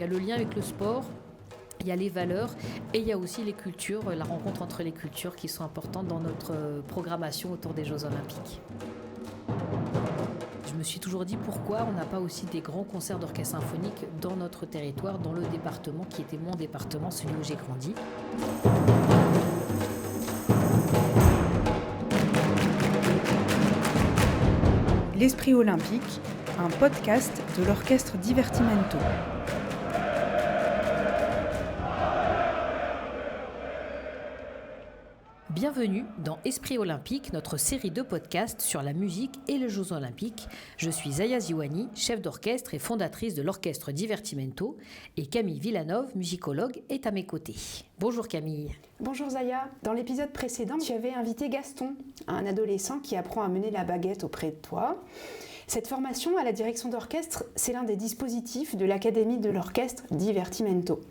a le lien avec le sport, il y a les valeurs et il y a aussi les cultures, la rencontre entre les cultures qui sont importantes dans notre programmation autour des Jeux Olympiques. Je me suis toujours dit pourquoi on n'a pas aussi des grands concerts d'orchestre symphonique dans notre territoire, dans le département qui était mon département, celui où j'ai grandi. L'Esprit Olympique, un podcast de l'Orchestre Divertimento. Bienvenue dans Esprit Olympique, notre série de podcasts sur la musique et les Jeux Olympiques. Je suis Zaya Ziwani, chef d'orchestre et fondatrice de l'Orchestre Divertimento, et Camille Villanov, musicologue, est à mes côtés. Bonjour Camille. Bonjour Zaya. Dans l'épisode précédent, tu avais invité Gaston, un adolescent qui apprend à mener la baguette auprès de toi. Cette formation à la direction d'orchestre, c'est l'un des dispositifs de l'Académie de l'Orchestre Divertimento.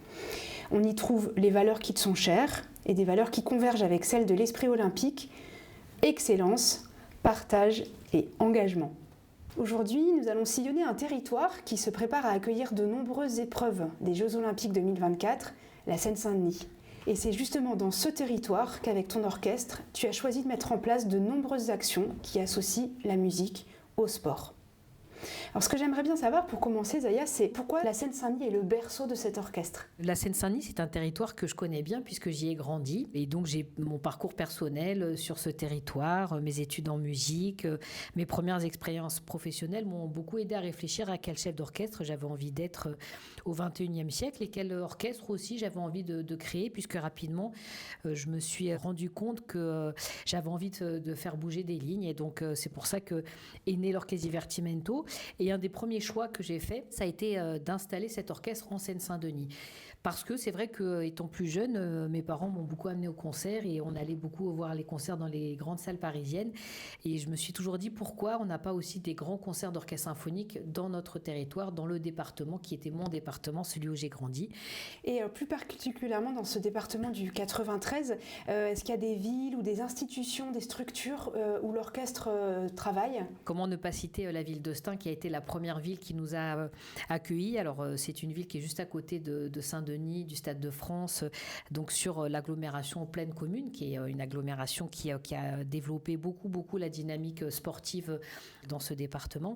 On y trouve les valeurs qui te sont chères et des valeurs qui convergent avec celles de l'esprit olympique, excellence, partage et engagement. Aujourd'hui, nous allons sillonner un territoire qui se prépare à accueillir de nombreuses épreuves des Jeux Olympiques 2024, la Seine-Saint-Denis. Et c'est justement dans ce territoire qu'avec ton orchestre, tu as choisi de mettre en place de nombreuses actions qui associent la musique au sport. Alors ce que j'aimerais bien savoir pour commencer, Zaya, c'est pourquoi la Seine-Saint-Denis est le berceau de cet orchestre ? La Seine-Saint-Denis, c'est un territoire que je connais bien puisque j'y ai grandi. Et donc j'ai mon parcours personnel sur ce territoire, mes études en musique, mes premières expériences professionnelles m'ont beaucoup aidé à réfléchir à quel chef d'orchestre j'avais envie d'être au XXIe siècle et quel orchestre aussi j'avais envie de créer, puisque rapidement je me suis rendu compte que j'avais envie de faire bouger des lignes. Et donc c'est pour ça que est né l'Orchestre Divertimento. Et un des premiers choix que j'ai fait, ça a été d'installer cet orchestre en Seine-Saint-Denis. Parce que c'est vrai qu'étant plus jeune, mes parents m'ont beaucoup amené au concert et on allait beaucoup voir les concerts dans les grandes salles parisiennes. Et je me suis toujours dit pourquoi on n'a pas aussi des grands concerts d'orchestre symphonique dans notre territoire, dans le département qui était mon département, celui où j'ai grandi. Et plus particulièrement dans ce département du 93, est-ce qu'il y a des villes ou des institutions, des structures où l'orchestre travaille ? Comment ne pas citer la ville d'Estaing qui a été la première ville qui nous a accueillis. Alors c'est une ville qui est juste à côté de Saint-Denis, du Stade de France, donc sur l'agglomération Pleine Commune, qui est une agglomération qui a développé beaucoup la dynamique sportive dans ce département.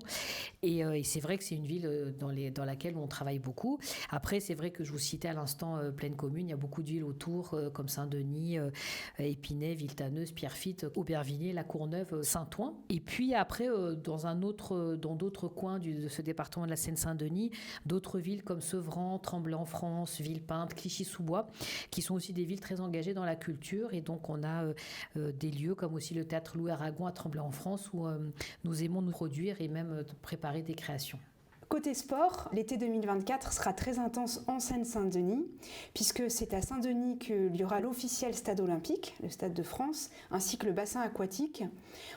Et c'est vrai que c'est une ville dans laquelle on travaille beaucoup. Après, c'est vrai que je vous citais à l'instant Pleine Commune, il y a beaucoup de villes autour, comme Saint-Denis, Épinay, Villetaneuse, Pierrefitte, Aubervilliers, La Courneuve, Saint-Ouen. Et puis après, dans d'autres coins de ce département de la Seine-Saint-Denis, d'autres villes comme Sevran, Tremblay-en-France, Villepinte, Clichy-sous-Bois, qui sont aussi des villes très engagées dans la culture. Et donc, on a des lieux comme aussi le théâtre Louis Aragon à Tremblay-en-France où nous aimons nous produire et même préparer des créations. Côté sport, l'été 2024 sera très intense en Seine-Saint-Denis, puisque c'est à Saint-Denis qu'il y aura l'officiel stade olympique, le Stade de France, ainsi que le bassin aquatique.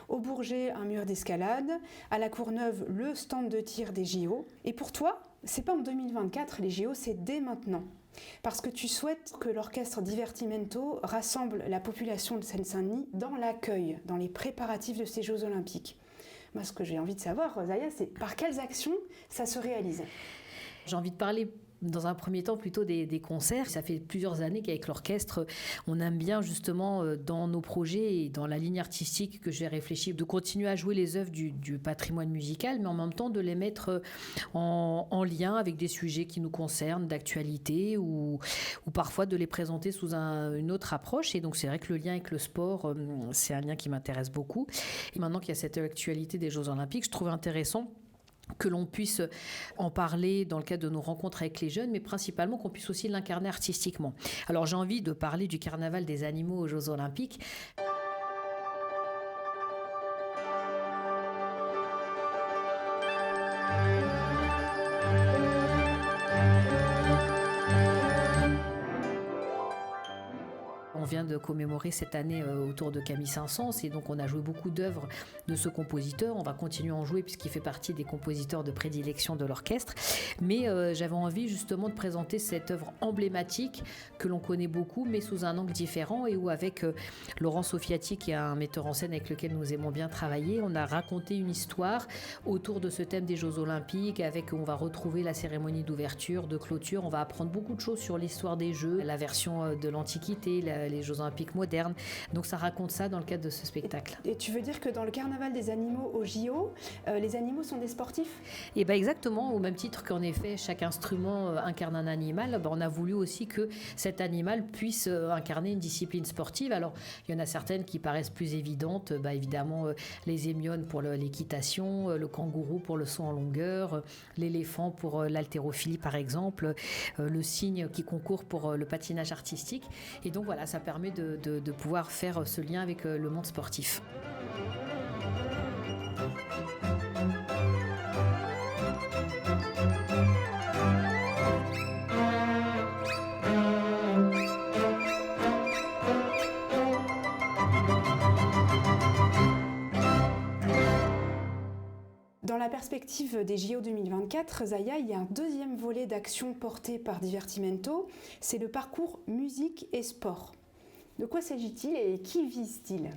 Au Bourget, un mur d'escalade. À la Courneuve, le stand de tir des JO. Et pour toi, c'est pas en 2024, les JO, c'est dès maintenant. Parce que tu souhaites que l'Orchestre Divertimento rassemble la population de Seine-Saint-Denis dans l'accueil, dans les préparatifs de ces Jeux Olympiques. Moi, ce que j'ai envie de savoir, Zaya, c'est par quelles actions ça se réalise ? J'ai envie de parler dans un premier temps plutôt des concerts. Ça fait plusieurs années qu'avec l'orchestre, on aime bien justement dans nos projets et dans la ligne artistique que j'ai réfléchi, de continuer à jouer les œuvres du patrimoine musical, mais en même temps de les mettre en lien avec des sujets qui nous concernent, d'actualité, ou parfois de les présenter sous une autre approche. Et donc c'est vrai que le lien avec le sport, c'est un lien qui m'intéresse beaucoup. Et maintenant qu'il y a cette actualité des Jeux Olympiques, je trouve intéressant que l'on puisse en parler dans le cadre de nos rencontres avec les jeunes, mais principalement qu'on puisse aussi l'incarner artistiquement. Alors j'ai envie de parler du carnaval des animaux aux Jeux Olympiques. on vient de commémorer cette année autour de Camille Saint-Saëns et donc on a joué beaucoup d'œuvres de ce compositeur. On va continuer à en jouer puisqu'il fait partie des compositeurs de prédilection de l'orchestre. Mais j'avais envie justement de présenter cette œuvre emblématique que l'on connaît beaucoup mais sous un angle différent et où avec Laurent Sofiati qui est un metteur en scène avec lequel nous aimons bien travailler, on a raconté une histoire autour de ce thème des Jeux Olympiques avec on va retrouver la cérémonie d'ouverture, de clôture, on va apprendre beaucoup de choses sur l'histoire des Jeux, la version de l'Antiquité, les Jeux Olympiques modernes. Donc ça raconte ça dans le cadre de ce spectacle. Et tu veux dire que dans le carnaval des animaux au JO, les animaux sont des sportifs ? Et bien exactement, au même titre qu'en effet chaque instrument incarne un animal, on a voulu aussi que cet animal puisse incarner une discipline sportive. Alors il y en a certaines qui paraissent plus évidentes, évidemment les hémiones pour l'équitation, le kangourou pour le saut en longueur, l'éléphant pour l'haltérophilie par exemple, le cygne qui concourt pour le patinage artistique. Et donc voilà, ça permet de pouvoir faire ce lien avec le monde sportif. Dans la perspective des JO 2024, Zaya, il y a un deuxième volet d'action porté par Divertimento, c'est le parcours musique et sport. De quoi s'agit-il et qui vise-t-il ?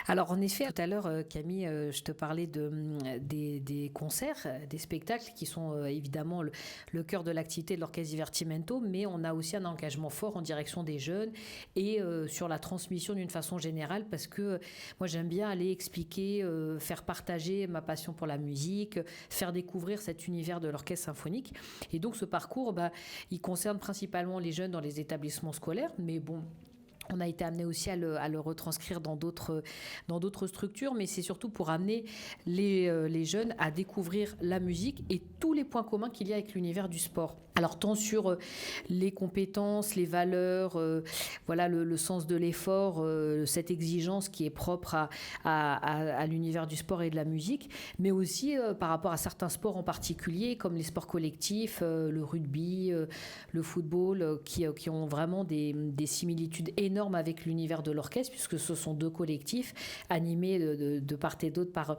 Alors en effet, tout à l'heure Camille, je te parlais des concerts, des spectacles qui sont évidemment le cœur de l'activité de l'Orchestre Divertimento, mais on a aussi un engagement fort en direction des jeunes et sur la transmission d'une façon générale parce que moi j'aime bien aller expliquer, faire partager ma passion pour la musique, faire découvrir cet univers de l'orchestre symphonique. Et donc ce parcours, il concerne principalement les jeunes dans les établissements scolaires, mais bon, on a été amené aussi à le retranscrire dans d'autres structures, mais c'est surtout pour amener les jeunes à découvrir la musique et tous les points communs qu'il y a avec l'univers du sport. Alors tant sur les compétences, les valeurs, le sens de l'effort, cette exigence qui est propre à l'univers du sport et de la musique, mais aussi par rapport à certains sports en particulier, comme les sports collectifs, le rugby, le football, qui ont vraiment des similitudes énormes avec l'univers de l'orchestre, puisque ce sont deux collectifs animés de part et d'autre par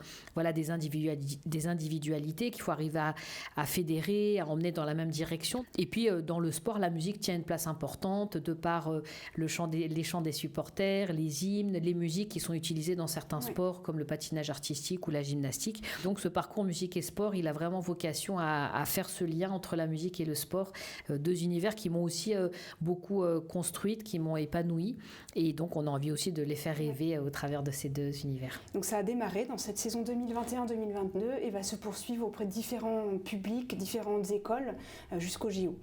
des individualités qu'il faut arriver à fédérer, à emmener dans la même direction. Et puis dans le sport, la musique tient une place importante de par les chants des supporters, les hymnes, les musiques qui sont utilisées dans certains sports comme le patinage artistique ou la gymnastique. Donc ce parcours musique et sport, il a vraiment vocation à faire ce lien entre la musique et le sport, deux univers qui m'ont aussi beaucoup construite, qui m'ont épanouie. Et donc on a envie aussi de les faire rêver au travers de ces deux univers. Donc ça a démarré dans cette saison 2021-2022 et va se poursuivre auprès de différents publics, différentes écoles jusqu'au JO.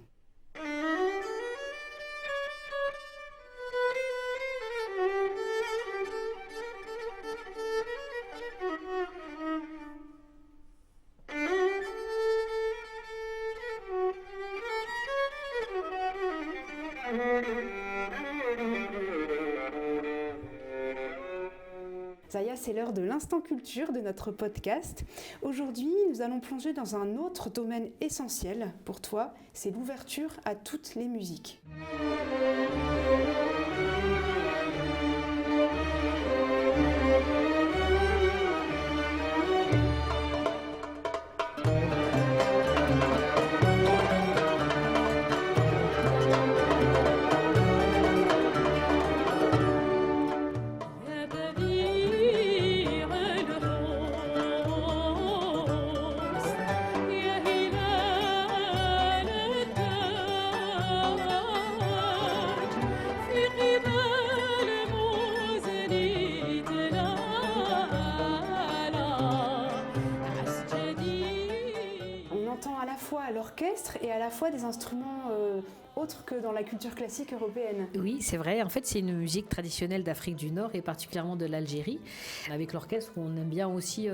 Zaya, c'est l'heure de l'instant culture de notre podcast. Aujourd'hui, nous allons plonger dans un autre domaine essentiel pour toi, c'est l'ouverture à toutes les musiques. À l'orchestre et à la fois des instruments autres que dans la culture classique européenne. Oui, c'est vrai. En fait, c'est une musique traditionnelle d'Afrique du Nord et particulièrement de l'Algérie. Avec l'orchestre, on aime bien aussi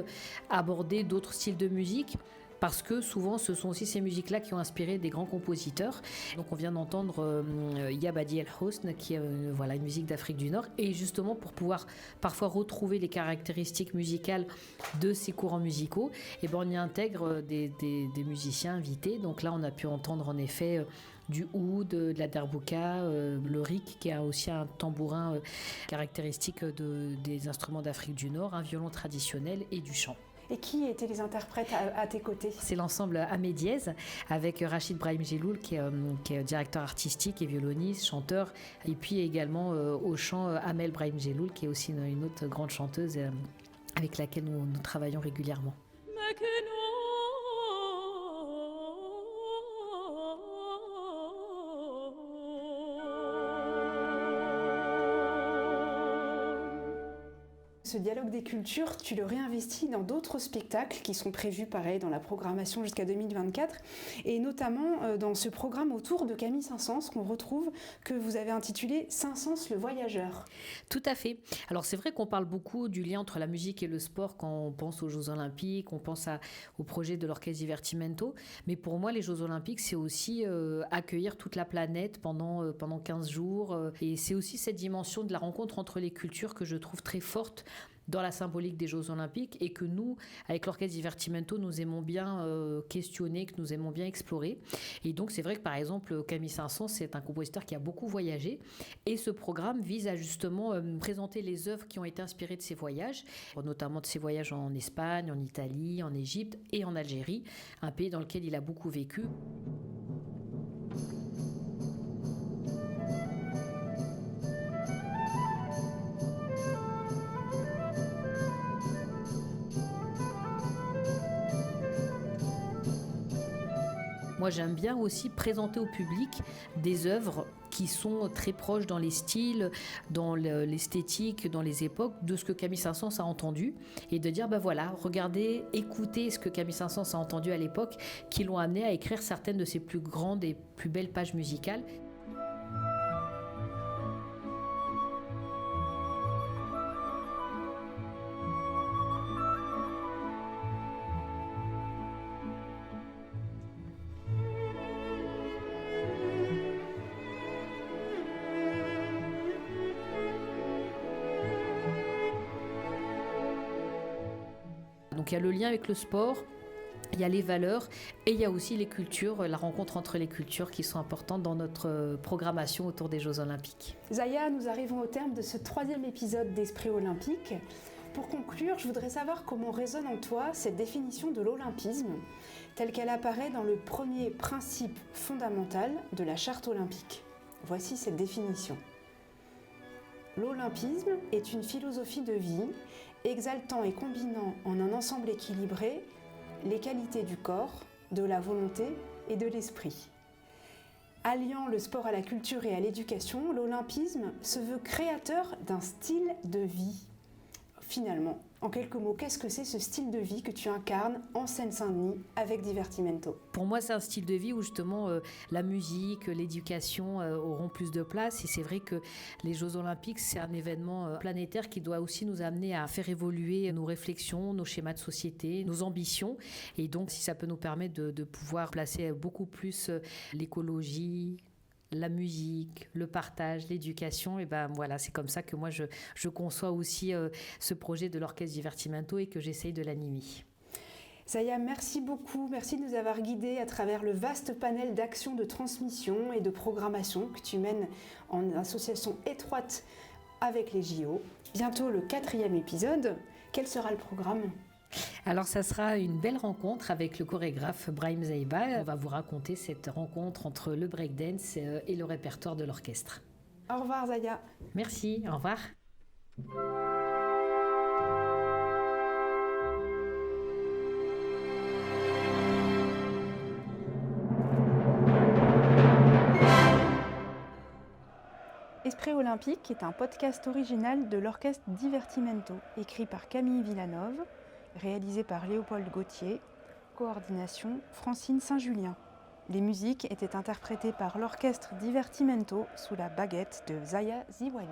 aborder d'autres styles de musique. Parce que souvent, ce sont aussi ces musiques-là qui ont inspiré des grands compositeurs. Donc, on vient d'entendre Yabadi El Hosn, qui est une musique d'Afrique du Nord. Et justement, pour pouvoir parfois retrouver les caractéristiques musicales de ces courants musicaux, on y intègre des musiciens invités. Donc là, on a pu entendre en effet du oud, de la derbouka, le riq, qui a aussi un tambourin caractéristique des instruments d'Afrique du Nord, un violon traditionnel et du chant. Et qui étaient les interprètes à tes côtés? C'est l'ensemble Ahmed Diez avec Rachid Brahim Geloul qui est directeur artistique et violoniste, chanteur. Et puis également au chant Amel Brahim Geloul qui est aussi une autre grande chanteuse avec laquelle nous travaillons régulièrement. Ce dialogue des cultures, tu le réinvestis dans d'autres spectacles qui sont prévus, pareil, dans la programmation jusqu'à 2024, et notamment dans ce programme autour de Camille Saint-Saëns qu'on retrouve, que vous avez intitulé Saint-Saëns le voyageur. Tout à fait. Alors c'est vrai qu'on parle beaucoup du lien entre la musique et le sport quand on pense aux Jeux Olympiques, on pense au projet de l'Orchestre Divertimento, mais pour moi les Jeux Olympiques c'est aussi accueillir toute la planète pendant 15 jours, et c'est aussi cette dimension de la rencontre entre les cultures que je trouve très forte dans la symbolique des Jeux Olympiques et que nous, avec l'Orchestre Divertimento, nous aimons bien questionner, que nous aimons bien explorer. Et donc c'est vrai que par exemple Camille Saint-Saëns, c'est un compositeur qui a beaucoup voyagé et ce programme vise à justement présenter les œuvres qui ont été inspirées de ses voyages, notamment de ses voyages en Espagne, en Italie, en Égypte et en Algérie, un pays dans lequel il a beaucoup vécu. Moi, j'aime bien aussi présenter au public des œuvres qui sont très proches dans les styles, dans l'esthétique, dans les époques, de ce que Camille Saint-Saëns a entendu, et de dire, ben voilà, regardez, écoutez ce que Camille Saint-Saëns a entendu à l'époque, qui l'ont amené à écrire certaines de ses plus grandes et plus belles pages musicales. Donc il y a le lien avec le sport, il y a les valeurs et il y a aussi les cultures, la rencontre entre les cultures qui sont importantes dans notre programmation autour des Jeux Olympiques. Zaya, nous arrivons au terme de ce 3e épisode d'Esprit Olympique. Pour conclure, je voudrais savoir comment résonne en toi cette définition de l'olympisme, telle qu'elle apparaît dans le premier principe fondamental de la Charte olympique. Voici cette définition. L'olympisme est une philosophie de vie exaltant et combinant en un ensemble équilibré les qualités du corps, de la volonté et de l'esprit. Alliant le sport à la culture et à l'éducation, l'olympisme se veut créateur d'un style de vie. Finalement, en quelques mots, qu'est-ce que c'est ce style de vie que tu incarnes en Seine-Saint-Denis avec Divertimento? Pour moi, c'est un style de vie où justement la musique, l'éducation auront plus de place. Et c'est vrai que les Jeux Olympiques, c'est un événement planétaire qui doit aussi nous amener à faire évoluer nos réflexions, nos schémas de société, nos ambitions. Et donc, si ça peut nous permettre de pouvoir placer beaucoup plus l'écologie, la musique, le partage, l'éducation, et ben voilà, c'est comme ça que moi je conçois aussi ce projet de l'Orchestre Divertimento et que j'essaye de l'animer. Zaya, merci beaucoup, merci de nous avoir guidés à travers le vaste panel d'actions de transmission et de programmation que tu mènes en association étroite avec les JO. Bientôt le 4e épisode, quel sera le programme ? Alors ça sera une belle rencontre avec le chorégraphe Brahim Zeiba. On va vous raconter cette rencontre entre le breakdance et le répertoire de l'orchestre. Au revoir Zaya. Merci, au revoir. Esprit Olympique est un podcast original de l'Orchestre Divertimento, écrit par Camille Villanove, réalisé par Léopold Gauthier, coordination Francine Saint-Julien. Les musiques étaient interprétées par l'Orchestre Divertimento sous la baguette de Zaya Ziwani.